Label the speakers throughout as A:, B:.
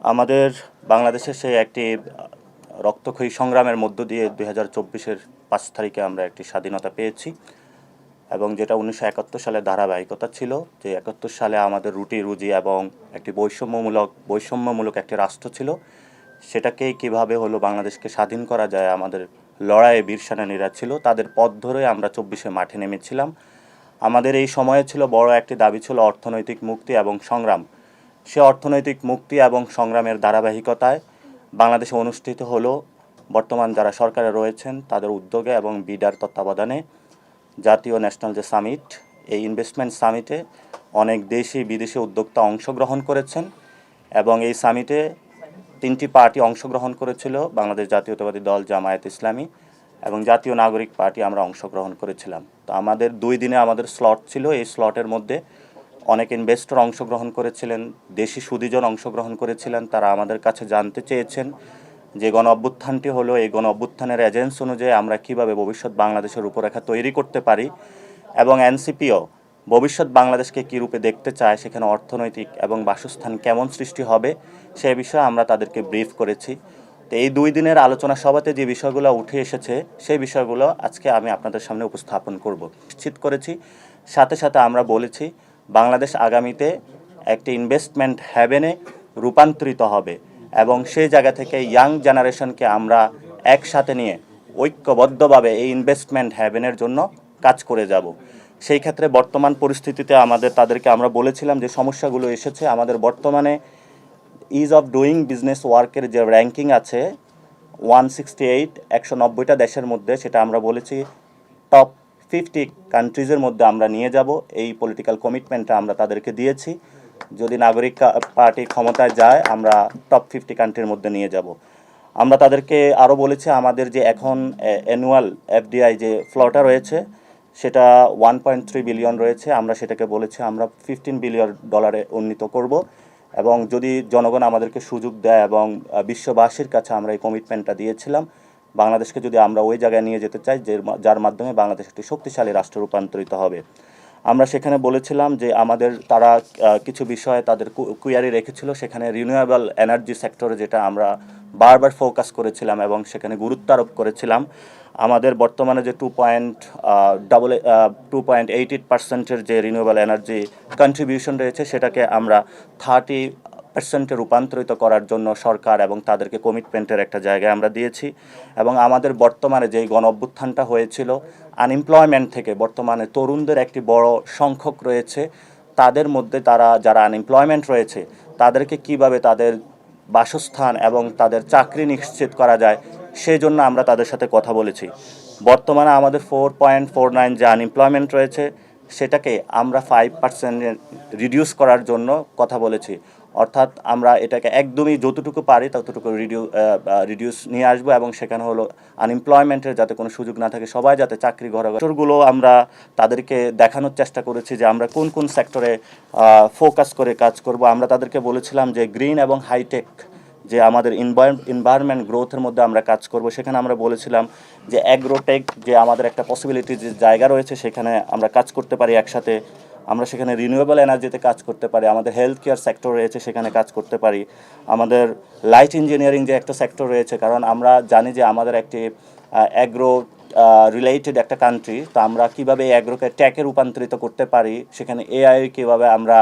A: আমাদের বাংলাদেশের সেই একটি রক্তক্ষয়ী সংগ্রামের মধ্য দিয়ে 2024-এর 5 তারিখে আমরা একটি স্বাধীনতা পেয়েছি এবং যেটা 1971 সালে ধারাবাহিকতা ছিল, যে 71 সালে আমাদের রুটি রুজি এবং একটি বৈষম্যমূলক একটি রাষ্ট্র ছিল, সেটাকেই কিভাবে হলো বাংলাদেশকে স্বাধীন করা যায় আমাদের লড়াইয়ে বীর সেনানীরা ছিল, তাদের পথ ধরে আমরা 24-এ মাঠে নেমেছিলাম। আমাদের এই সময়ে ছিল বড় একটি দাবি ছিল অর্থনৈতিক মুক্তি এবং সংগ্রাম। সে অর্থনৈতিক মুক্তি এবং সংগ্রামের ধারাবাহিকতায় বাংলাদেশে অনুষ্ঠিত হলো বর্তমান যারা সরকারে রয়েছেন তাদের উদ্যোগে এবং বিডার তত্ত্বাবধানে জাতীয় ন্যাশনাল যে সামিট, এই ইনভেস্টমেন্ট সামিটে অনেক দেশি বিদেশি উদ্যোক্তা অংশগ্রহণ করেছেন এবং এই সামিটে 3টি পার্টি অংশগ্রহণ করেছিল, বাংলাদেশ জাতীয়তাবাদী দল, জামায়াত ইসলামী এবং জাতীয় নাগরিক পার্টি। আমরা অংশগ্রহণ করেছিলাম। তো আমাদের 2 দিনে আমাদের স্লট ছিল। এই স্লটের মধ্যে অনেক ইনভেস্টর অংশগ্রহণ করেছিলেন, দেশি সুদীজন অংশগ্রহণ করেছিলেন। তারা আমাদের কাছে জানতে চেয়েছেন যে গণ অভ্যুত্থানটি হলো, এই গণ অভ্যুত্থানের এজেন্স অনুযায়ী আমরা কিভাবে ভবিষ্যৎ বাংলাদেশের রূপরেখা তৈরি করতে পারি এবং এনসিপিও ভবিষ্যৎ বাংলাদেশকে কী রূপে দেখতে চায়, সেখানে অর্থনৈতিক এবং বাসস্থান কেমন সৃষ্টি হবে সে বিষয়ে আমরা তাদেরকে ব্রিফ করেছি। তো এই 2 দিনের আলোচনা সভাতে যে বিষয়গুলো উঠে এসেছে সেই বিষয়গুলো আজকে আমি আপনাদের সামনে উপস্থাপন করব। নিশ্চিত করেছি, সাথে সাথে আমরা বলেছি বাংলাদেশ আগামীতে একটি ইনভেস্টমেন্ট হ্যাভেনে রূপান্তরিত হবে এবং সেই জায়গা থেকে ইয়াং জেনারেশনকে আমরা একসাথে নিয়ে ঐক্যবদ্ধভাবে এই ইনভেস্টমেন্ট হ্যাভেনের জন্য কাজ করে যাব। সেই ক্ষেত্রে বর্তমান পরিস্থিতিতে তাদেরকে আমরা বলেছিলাম যে সমস্যাগুলো এসেছে। আমাদের বর্তমানে ইজ অফ ডুইং বিজনেস ওয়ার্কের যে র্যাঙ্কিং আছে 168, 190টা দেশের মধ্যে, সেটা আমরা বলেছি টপ 50 কান্ট্রিজের মধ্যে আমরা নিয়ে যাব। এই পলিটিক্যাল কমিটমেন্টটা আমরা তাদেরকে দিয়েছি। যদি নাগরিক পার্টি ক্ষমতায় যায় আমরা টপ 50 কান্ট্রির মধ্যে নিয়ে যাব। আমরা তাদেরকে আরও বলেছি আমাদের যে এখন অ্যানুয়াল এফডিআই যে ফ্লোটা রয়েছে সেটা 1.3 বিলিয়ন রয়েছে। আমরা সেটাকে বলেছি আমরা $15 বিলিয়ন উন্নীত করব এবং যদি জনগণ আমাদেরকে সুযোগ দেয় এবং বিশ্ববাসীর কাছে আমরা এই কমিটমেন্টটা দিয়েছিলাম, বাংলাদেশকে যদি আমরা ওই জায়গায় নিয়ে যেতে চাই যার মাধ্যমে বাংলাদেশ একটি শক্তিশালী রাষ্ট্রে রূপান্তরিত হবে। আমরা সেখানে বলেছিলাম যে তারা কিছু বিষয়ে তাদের কুয়ারি রেখেছিল, সেখানে রিনিউয়েবল এনার্জি সেক্টরে যেটা আমরা বারবার ফোকাস করেছিলাম এবং সেখানে গুরুত্ব আরোপ করেছিলাম। আমাদের বর্তমানে যে 2.88% যে রিনিউয়েবল এনার্জি কন্ট্রিবিউশন রয়েছে সেটাকে আমরা 30% রূপান্তরিত করার জন্য সরকার এবং তাদেরকে কমিটমেন্টের একটা জায়গায় আমরা দিয়েছি। এবং আমাদের বর্তমানে যেই গণ অভ্যুত্থানটা হয়েছিল, আনএমপ্লয়মেন্ট থেকে বর্তমানে তরুণদের একটি বড় সংখ্যক রয়েছে, তাদের মধ্যে যারা আনএমপ্লয়মেন্ট রয়েছে তাদেরকে কিভাবে তাদের বাসস্থান এবং তাদের চাকরি নিশ্চিত করা যায় সেই জন্য আমরা তাদের সাথে কথা বলেছি। বর্তমানে আমাদের 4.49 যে আনএমপ্লয়মেন্ট রয়েছে সেটাকে আমরা 5% রিডিউস করার জন্য কথা বলেছি। অর্থাৎ আমরা এটাকে একদমই যতটুকু পারি ততটুকু রিডিউস নিয়ে আসবো এবং সেখানে হলো আনএমপ্লয়মেন্টের যাতে কোনো সুযোগ না থাকে, সবাই যাতে চাকরি ঘরগুলো আমরা তাদেরকে দেখানোর চেষ্টা করেছি যে আমরা কোন কোন সেক্টরে ফোকাস করে কাজ করব। আমরা তাদেরকে বলেছিলাম যে গ্রিন এবং হাইটেক যে আমাদের এনভায়রনমেন্ট গ্রোথের মধ্যে আমরা কাজ করব। সেখানে আমরা বলেছিলাম যে অ্যাগ্রোটেক যে আমাদের একটা পসিবিলিটি যে জায়গা রয়েছে সেখানে আমরা কাজ করতে পারি একসাথে। আমরা সেখানে রিনিউয়েবল এনার্জিতে কাজ করতে পারি, আমাদের হেলথ কেয়ার সেক্টর রয়েছে সেখানে কাজ করতে পারি, আমাদের লাইট ইঞ্জিনিয়ারিং যে একটা সেক্টর রয়েছে, কারণ আমরা জানি যে আমাদের একটি অ্যাগ্রো রিলেটেড একটা কান্ট্রি। তো আমরা কীভাবে এই অ্যাগ্রোকে ট্যাকে রূপান্তরিত করতে পারি, সেখানে এআই কীভাবে আমরা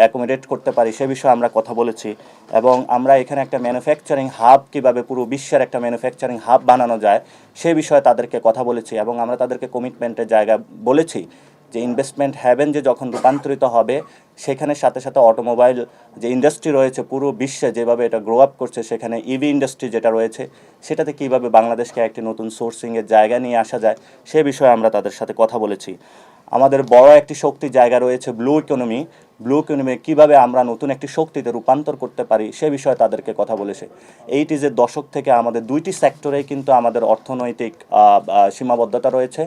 A: অ্যাকোমোডেট করতে পারি সে বিষয়ে আমরা কথা বলেছি। এবং আমরা এখানে একটা ম্যানুফ্যাকচারিং হাব কীভাবে পুরো বিশ্বের একটা ম্যানুফ্যাকচারিং হাব বানানো যায় সে বিষয়ে তাদেরকে কথা বলেছি। এবং আমরা তাদেরকে কমিটমেন্টের জায়গা বলেছি যে ইনভেস্টমেন্ট হ্যাভেন যে যখন রূপান্তরিত হবে সেখানে সাথে সাথে অটোমোবাইল যে ইন্ডাস্ট্রি রয়েছে পুরো বিশ্বে যেভাবে এটা গ্রো আপ করছে, সেখানে ইভি ইন্ডাস্ট্রি যেটা রয়েছে সেটাতে কীভাবে বাংলাদেশকে একটি নতুন সোর্সিংয়ের জায়গা নিয়ে আসা যায় সে বিষয়ে আমরা তাদের সাথে কথা বলেছি। আমাদের বড় একটি শক্তির জায়গা রয়েছে ব্লু ইকোনমি কীভাবে আমরা নতুন একটি শক্তিতে রূপান্তর করতে পারি সে বিষয়ে তাদেরকে কথা বলেছে। 80s দশক থেকে আমাদের 2টি সেক্টরেই কিন্তু আমাদের অর্থনৈতিক সীমাবদ্ধতা রয়েছে।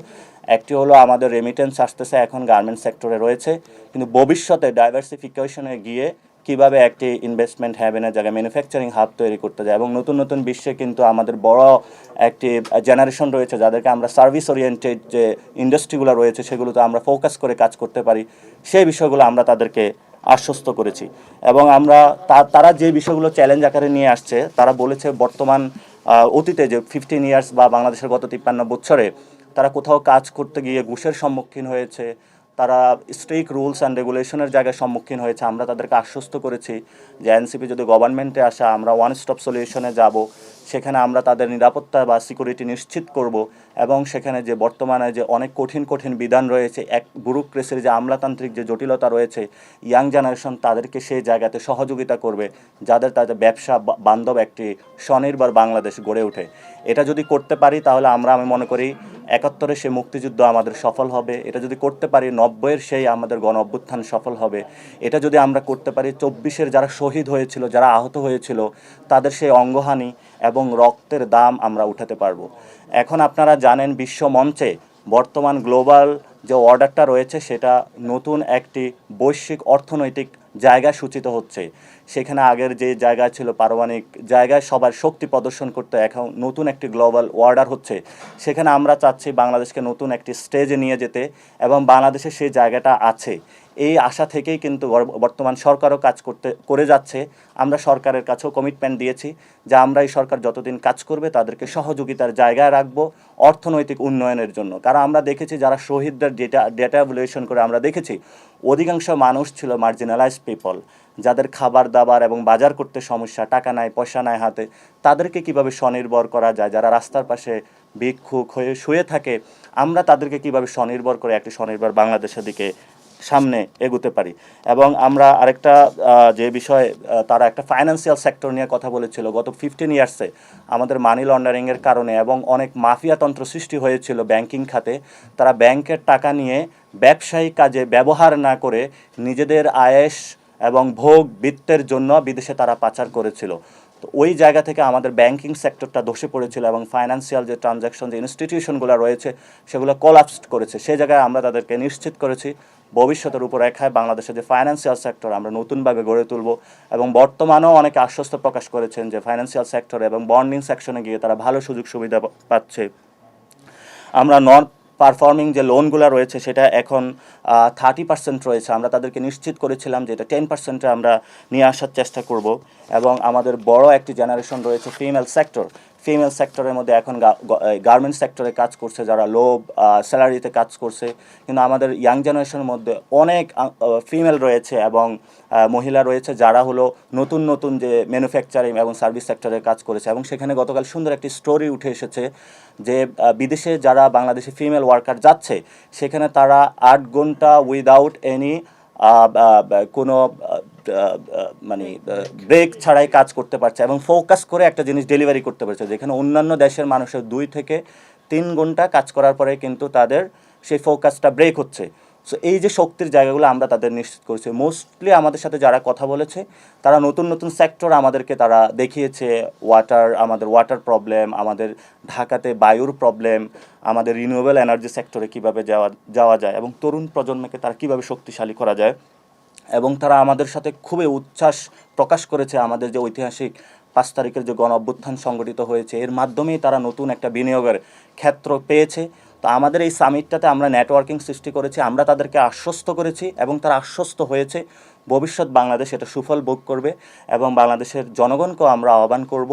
A: একটি হলো আমাদের রেমিটেন্স আসতেছে এখন গার্মেন্টস সেক্টরে রয়েছে, কিন্তু ভবিষ্যতে ডাইভার্সিফিকেশনে গিয়ে কিভাবে একটি ইনভেস্টমেন্ট হ্যাভেনের জায়গায় ম্যানুফ্যাকচারিং হাব তৈরি করতে যায় এবং নতুন নতুন বিশ্বে কিন্তু আমাদের বড় একটি জেনারেশন রয়েছে যাদেরকে আমরা সার্ভিস ওরিয়েন্টেড যে ইন্ডাস্ট্রিগুলো রয়েছে সেগুলোতে আমরা ফোকাস করে কাজ করতে পারি, সেই বিষয়গুলো আমরা তাদেরকে আশ্বস্ত করেছি। এবং আমরা তারা যে বিষয়গুলো চ্যালেঞ্জ আকারে নিয়ে আসছে, তারা বলেছে বর্তমান অতীতে যে 15 ইয়ার্স বা বাংলাদেশের গত 53 বছরে তারা কোথাও কাজ করতে গিয়ে ঘুষের সম্মুখীন হয়েছে, তারা স্ট্রিক্ট রুলস অ্যান্ড রেগুলেশনের জায়গায় সম্মুখীন হয়েছে। আমরা তাদেরকে আশ্বস্ত করেছি যে এনসিপি যদি গভর্নমেন্টে আসা, আমরা ওয়ান স্টপ সলিউশনে যাব, সেখানে আমরা তাদের নিরাপত্তা বা সিকিউরিটি নিশ্চিত করব। এবং সেখানে যে বর্তমানে যে অনেক কঠিন কঠিন বিধান রয়েছে, এক ব্যুরোক্রেসির যে আমলাতান্ত্রিক যে জটিলতা রয়েছে, ইয়াং জেনারেশন তাদেরকে সেই জায়গাতে সহযোগিতা করবে, যাদের তাদের ব্যবসা বান্ধব একটি স্বনির্ভর বাংলাদেশ গড়ে ওঠে। এটা যদি করতে পারি তাহলে আমি মনে করি 71-এর সেই মুক্তিযুদ্ধ আমাদের সফল হবে। এটা যদি করতে পারি 90-এর সেই আমাদের গণ অভ্যুত্থান সফল হবে। এটা যদি আমরা করতে পারি 24-এর যারা শহীদ হয়েছিল, যারা আহত হয়েছিল, তাদের সেই অঙ্গহানি এবং রক্তের দাম আমরা উঠাতে পারবো। এখন আপনারা জানেন বিশ্ব মঞ্চে বর্তমান গ্লোবাল যে অর্ডারটা রয়েছে সেটা নতুন একটি বৈশ্বিক অর্থনৈতিক জায়গা সূচিত হচ্ছে। সেখানে আগের যে জায়গা ছিল পারমাণবিক জায়গায় সবার শক্তি প্রদর্শন করতে, এখন নতুন একটি গ্লোবাল অর্ডার হচ্ছে। সেখানে আমরা চাচ্ছি বাংলাদেশকে নতুন একটি স্টেজে নিয়ে যেতে, এবং বাংলাদেশে সেই জায়গাটা আছে। এই আশা থেকেই কিন্তু বর্তমান সরকারও কাজ করে যাচ্ছে। আমরা সরকারের কাছেও কমিটমেন্ট দিয়েছি যে আমরা এই সরকার যতদিন কাজ করবে তাদেরকে সহযোগিতার জায়গায় রাখবো অর্থনৈতিক উন্নয়নের জন্য। কারণ আমরা দেখেছি যারা শহীদদের ডেটা ভ্যালুয়েশন করে আমরা দেখেছি অধিকাংশ মানুষ ছিল মার্জিনালাইজ পিপল, যাদের খাবার দাবার এবং বাজার করতে সমস্যা, টাকা নাই পয়সা নাই হাতে, তাদেরকে কিভাবে স্বনির্ভর করা যায়, যারা রাস্তার পাশে ভিক্ষুক হয়ে শুয়ে থাকে, আমরা তাদেরকে কিভাবে স্বনির্ভর করে একটি স্বনির্ভর বাংলাদেশের দিকে সামনে এগোতে পারি। এবং আমরা আরেকটা যে বিষয়, তারা একটা ফাইন্যান্সিয়াল সেক্টর নিয়ে কথা বলেছিল। গত 15 ইয়ার্সে আমাদের মানি লন্ডারিংয়ের কারণে এবং অনেক মাফিয়াতন্ত্র সৃষ্টি হয়েছিল ব্যাংকিং খাতে। তারা ব্যাংকের টাকা নিয়ে ব্যবসায়িক কাজে ব্যবহার না করে নিজেদের আয়েশ এবং ভোগ বিত্তের জন্য বিদেশে তারা পাচার করেছিল। তো ওই জায়গা থেকে আমাদের ব্যাংকিং সেক্টরটা ধসে পড়েছিল এবং ফাইন্যান্সিয়াল যে ট্রানজ্যাকশন যে ইনস্টিটিউশনগুলো রয়েছে সেগুলো কোলাপসড করেছে। সেই জায়গায় আমরা তাদেরকে নিশ্চিত করেছি ভবিষ্যতের রূপরেখায় বাংলাদেশের যে ফাইন্যান্সিয়াল সেক্টর আমরা নতুনভাবে গড়ে তুলব। এবং বর্তমানেও অনেকে আশ্বস্ত প্রকাশ করেছেন যে ফাইন্যান্সিয়াল সেক্টর এবং বন্ডিং সেকশনে গিয়ে তারা ভালো সুযোগ সুবিধা পাচ্ছে। আমরা নন পারফর্মিং যে লোনগুলো রয়েছে সেটা এখন 30% রয়েছে। আমরা তাদেরকে নিশ্চিত করেছিলাম যে এটা 10%-এ আমরা নিয়ে আসার চেষ্টা করব। এবং আমাদের বড় একটি জেনারেশন রয়েছে ফিমেল সেক্টরের মধ্যে এখন গার্মেন্টস সেক্টরে কাজ করছে, যারা লো স্যালারিতে কাজ করছে। কিন্তু আমাদের ইয়াং জেনারেশনের মধ্যে অনেক ফিমেল রয়েছে এবং মহিলা রয়েছে যারা হলো নতুন নতুন যে ম্যানুফ্যাকচারিং এবং সার্ভিস সেক্টরে কাজ করেছে। এবং সেখানে গতকাল সুন্দর একটি স্টোরি উঠে এসেছে যে বিদেশে যারা বাংলাদেশি ফিমেল ওয়ার্কার যাচ্ছে সেখানে তারা 8 ঘন্টা উইদাউট এনি কোনো মানে ব্রেক ছাড়াই কাজ করতে পারছে এবং ফোকাস করে একটা জিনিস ডেলিভারি করতে পারছে, যেখানে অন্যান্য দেশের মানুষের 2 থেকে 3 ঘন্টা কাজ করার পরে কিন্তু তাদের সেই ফোকাসটা ব্রেক হচ্ছে। সো এই যে শক্তির জায়গাগুলো আমরা তাদের নিশ্চিত করেছি। মোস্টলি আমাদের সাথে যারা কথা বলেছে তারা নতুন নতুন সেক্টর আমাদেরকে তারা দেখিয়েছে। আমাদের ওয়াটার প্রবলেম, আমাদের ঢাকাতে বায়ুর প্রবলেম, আমাদের রিনিউয়েবল এনার্জি সেক্টরে কীভাবে যাওয়া যায় এবং তরুণ প্রজন্মকে তারা কীভাবে শক্তিশালী করা যায়। এবং তারা আমাদের সাথে খুবই উচ্ছ্বাস প্রকাশ করেছে আমাদের যে ঐতিহাসিক 5 তারিখের যে গণ অভ্যুত্থান সংগঠিত হয়েছে এর মাধ্যমেই তারা নতুন একটা বিনিয়োগের ক্ষেত্র পেয়েছে। তো আমাদের এই সামিটটাতে আমরা নেটওয়ার্কিং সৃষ্টি করেছি, আমরা তাদেরকে আশ্বস্ত করেছি এবং তারা আশ্বস্ত হয়েছে ভবিষ্যৎ বাংলাদেশ এটা সুফল ভোগ করবে। এবং বাংলাদেশের জনগণকেও আমরা আহ্বান করব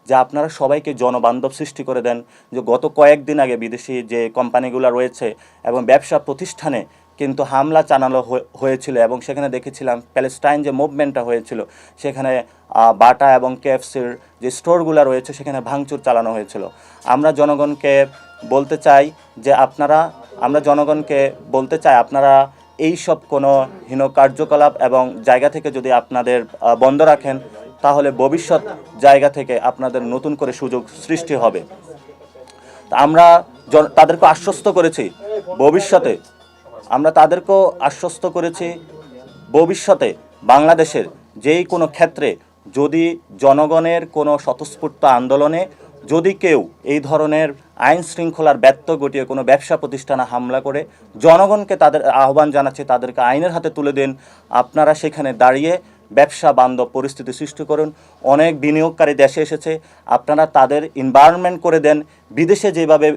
A: যে আপনারা সবাইকে জনবান্ধব সৃষ্টি করে দেন। যে গত কয়েকদিন আগে বিদেশি যে কোম্পানিগুলো রয়েছে এবং ব্যবসা প্রতিষ্ঠানে কিন্তু হামলা চালানো হয়েছিল এবং সেখানে দেখেছিলাম প্যালেস্টাইন যে মুভমেন্টটা হয়েছিল সেখানে বাটা এবং কেএফসির যে স্টোরগুলো রয়েছে সেখানে ভাঙচুর চালানো হয়েছিল। আমরা জনগণকে বলতে চাই যে আপনারা এই সব কোনো হীন কার্যকলাপ এবং জায়গা থেকে যদি আপনাদের বন্ধ রাখেন তাহলে ভবিষ্যৎ জায়গা থেকে আপনাদের নতুন করে সুযোগ সৃষ্টি হবে। আমরা তাদেরকে আশ্বস্ত করেছি ভবিষ্যতে বাংলাদেশের যেই কোনো ক্ষেত্রে যদি জনগণের কোনো স্বতঃস্ফূর্ত আন্দোলনে যদি কেউ এই ধরনের আইন শৃঙ্খলার ব্যত্যয় ঘটিয়ে কোনো ব্যবসা প্রতিষ্ঠানে হামলা করে, জনগণকে তাদের আহ্বান জানাচ্ছে তাদেরকে আইনের হাতে তুলে দিন। আপনারা সেখানে দাঁড়িয়ে ব্যবসা বান্ধব পরিস্থিতি সৃষ্টি করুন। অনেক বিনিয়োগকারী দেশে এসেছে, আপনারা তাদের এনভায়রনমেন্ট করে দেন। বিদেশে যেভাবে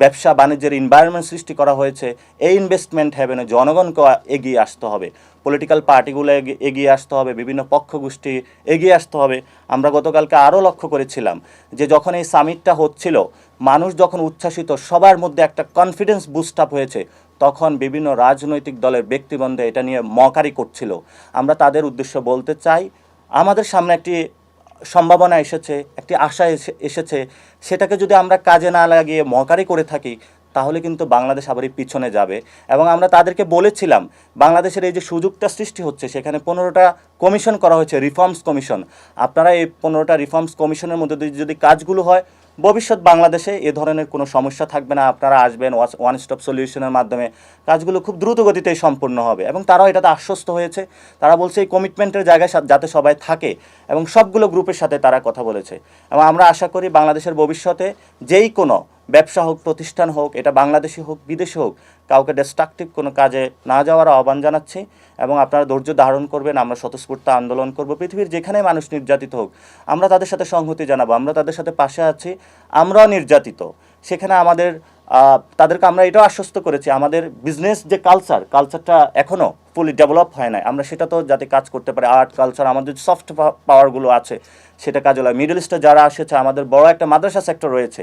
A: ব্যবসা বাণিজ্যের এনভায়রনমেন্ট সৃষ্টি করা হয়েছে। এই ইনভেস্টমেন্ট হ্যাভেনে জনগণকে এগিয়ে আসতে হবে, পলিটিক্যাল পার্টিগুলো এগিয়ে আসতে হবে, বিভিন্ন পক্ষগোষ্ঠী এগিয়ে আসতে হবে। আমরা গতকালকে আরও লক্ষ্য করেছিলাম যে যখন এই সামিটটা হচ্ছিল, মানুষ যখন উচ্ছ্বাসিত, সবার মধ্যে একটা কনফিডেন্স বুস্ট আপ হয়েছে, তখন বিভিন্ন রাজনৈতিক দলের ব্যক্তিবন্ধে এটা নিয়ে মকারি করছিল। আমরা তাদের উদ্দেশ্যে বলতে চাই, আমাদের সামনে একটি সম্ভাবনা এসেছে, একটি আশা এসেছে, সেটাকে যদি আমরা কাজে না লাগিয়ে মকারি করে থাকি, তাহলে কিন্তু বাংলাদেশ আবারই পিছনে যাবে। এবং আমরা তাদেরকে বলেছিলাম, বাংলাদেশের এই যে সুযোগটা সৃষ্টি হচ্ছে, সেখানে 15টা কমিশন করা হয়েছে, রিফর্মস কমিশন। আপনারা এই 15টা রিফর্মস কমিশনের মধ্যে দিয়ে যদি কাজগুলো হয়, ভবিষ্যৎ বাংলাদেশে এ ধরনের কোনো সমস্যা থাকবে না। আপনারা আসবেন, ওয়ান স্টপ সলিউশনের মাধ্যমে কাজগুলো খুব দ্রুত গতিতেই সম্পূর্ণ হবে। এবং তারাও এটাতে আশ্বস্ত হয়েছে। তারা বলছে এই কমিটমেন্টের জায়গায় যাতে সবাই থাকে, এবং সবগুলো গ্রুপের সাথে তারা কথা বলেছে। এবং আমরা আশা করি বাংলাদেশের ভবিষ্যতে যেই কোনো ব্যবসা হোক, প্রতিষ্ঠান হোক, এটা বাংলাদেশি হোক, বিদেশি হোক, কাউকে ডিস্ট্রাকটিভ কোনো কাজে না যাওয়ার আহ্বান জানাচ্ছি। এবং আপনারা ধৈর্য ধারণ করবেন, আমরা স্বতঃস্ফূর্ত আন্দোলন করব। পৃথিবীর যেখানে মানুষ নির্যাতিত হোক, আমরা তাদের সাথে সংহতি জানাবো, আমরা তাদের সাথে পাশে আছি। আমরাও নির্যাতিত, সেখানে তাদেরকে আমরা এটাও আশ্বস্ত করেছি, আমাদের বিজনেস যে কালচারটা এখনও ফুলি ডেভেলপ হয় না, আমরা সেটা তো যাতে কাজ করতে পারে। আর্ট কালচার, আমাদের সফট পাওয়ারগুলো আছে, সেটা কাজে লাগে। মিডল ইস্টে যারা এসেছে, আমাদের বড় একটা মাদ্রাসা সেক্টর রয়েছে,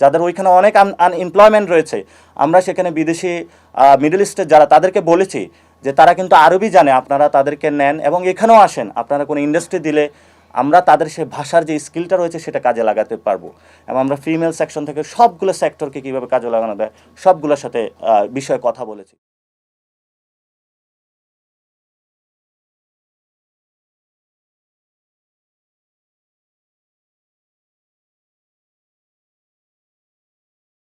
A: যাদের ওইখানে অনেক আনএমপ্লয়মেন্ট রয়েছে। আমরা সেখানে বিদেশি মিডল ইস্টের যারা, তাদেরকে বলেছি যে তারা কিন্তু আরবি জানে, আপনারা তাদেরকে নেন এবং এখানেও আসেন। আপনারা কোনো ইন্ডাস্ট্রি দিলে আমরা তাদের সে ভাষার যে স্কিলটা রয়েছে সেটা কাজে লাগাতে পারবো। এবং আমরা ফিমেল সেকশন থেকে সবগুলো সেক্টরকে কীভাবে কাজে লাগানো যায়, সবগুলোর সাথে বিষয়ে কথা বলেছি।